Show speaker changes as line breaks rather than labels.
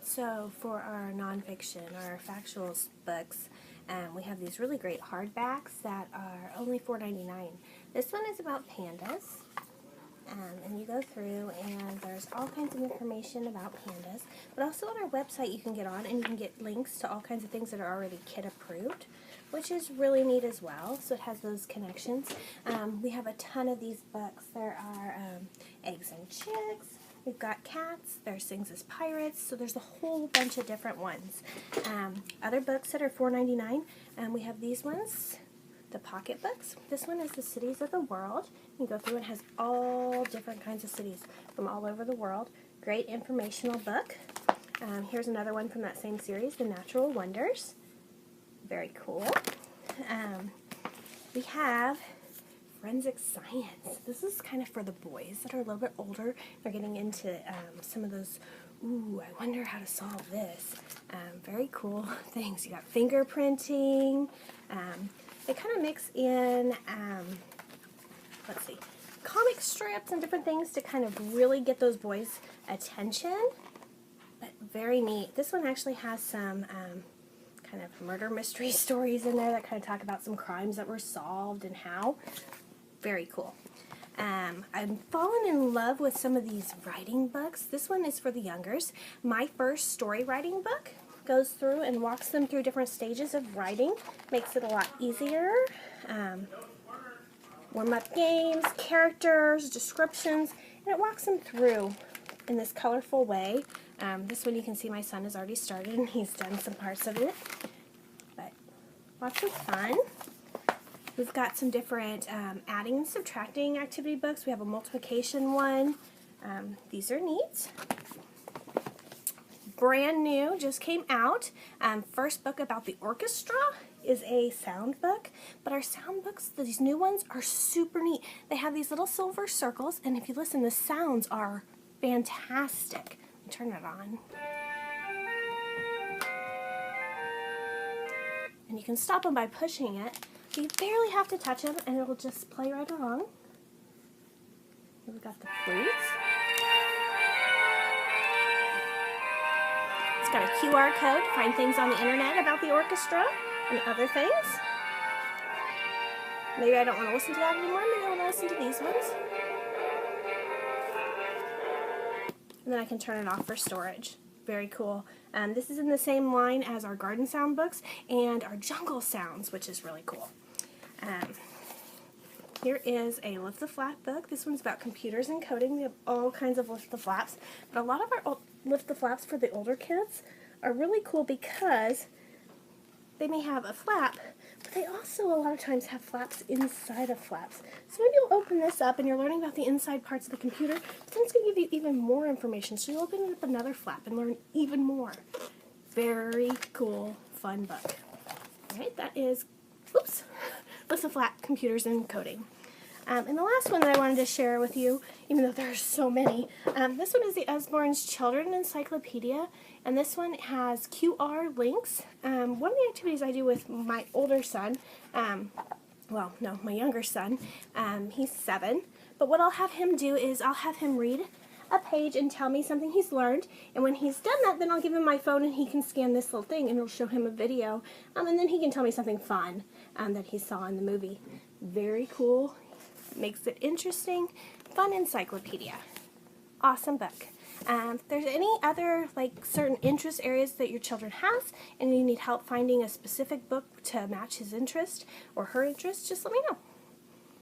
So for our nonfiction, our factual books, we have these really great hardbacks that are only $4.99. This one is about pandas, and you go through and there's all kinds of information about pandas, but also on our website you can get on and you can get links to all kinds of things that are already kid approved, which is really neat as well. So it has those connections. We have a ton of these books. There are Eggs and Chicks. We've got cats, there's things as pirates, so there's a whole bunch of different ones. Other books that are $4.99, we have these ones, the pocket books. This one is the cities of the world. You go through and it has all different kinds of cities from all over the world. Great informational book. Here's another one from that same series, the natural wonders. Very cool. We have forensic science. This is kind of for the boys that are a little bit older. They're getting into some of those, ooh, I wonder how to solve this. Very cool things. You got fingerprinting. They kind of mix in, let's see, comic strips and different things to kind of really get those boys' attention. But very neat. This one actually has some kind of murder mystery stories in there that kind of talk about some crimes that were solved and how. Very cool. I'm fallen in love with some of these writing books. This one is for the youngers. My First Story Writing Book goes through and walks them through different stages of writing. Makes it a lot easier. Warm-up games, characters, descriptions, and it walks them through in this colorful way. This one you can see my son has already started and he's done some parts of it. But lots of fun. We've got some different adding and subtracting activity books. We have a multiplication one. These are neat. Brand new, just came out. First book about the orchestra is a sound book, but our sound books, these new ones, are super neat. They have these little silver circles, and if you listen, the sounds are fantastic. Let me turn it on. And you can stop them by pushing it. You barely have to touch them, and it'll just play right along. Here we got the flutes. It's got a QR code to find things on the internet about the orchestra and other things. Maybe I don't want to listen to that anymore. Maybe I want to listen to these ones. And then I can turn it off for storage. Very cool. This is in the same line as our garden sound books and our jungle sounds, which is really cool. Here is a Lift the Flap book. This one's about computers and coding. We have all kinds of Lift the Flaps. But a lot of our Lift the Flaps for the older kids are really cool because they may have a flap, but they also a lot of times have flaps inside of flaps. So maybe you'll open this up and you're learning about the inside parts of the computer, but then it's going to give you even more information. So you'll open up another flap and learn even more. Very cool, fun book. Alright, that is, oops, Lift the Flap, Computers and Coding. And the last one that I wanted to share with you, even though there are so many, this one is the Usborne's Children Encyclopedia, and this one has QR links. One of the activities I do with my older son, well, no, my younger son, he's 7, but what I'll have him do is I'll have him read a page and tell me something he's learned, and when he's done that, then I'll give him my phone and he can scan this little thing and it'll show him a video, and then he can tell me something fun that he saw in the movie. Very cool. Makes it interesting. Fun encyclopedia. Awesome book. If there's any other certain interest areas that your children has and you need help finding a specific book to match his interest or her interest, just let me know.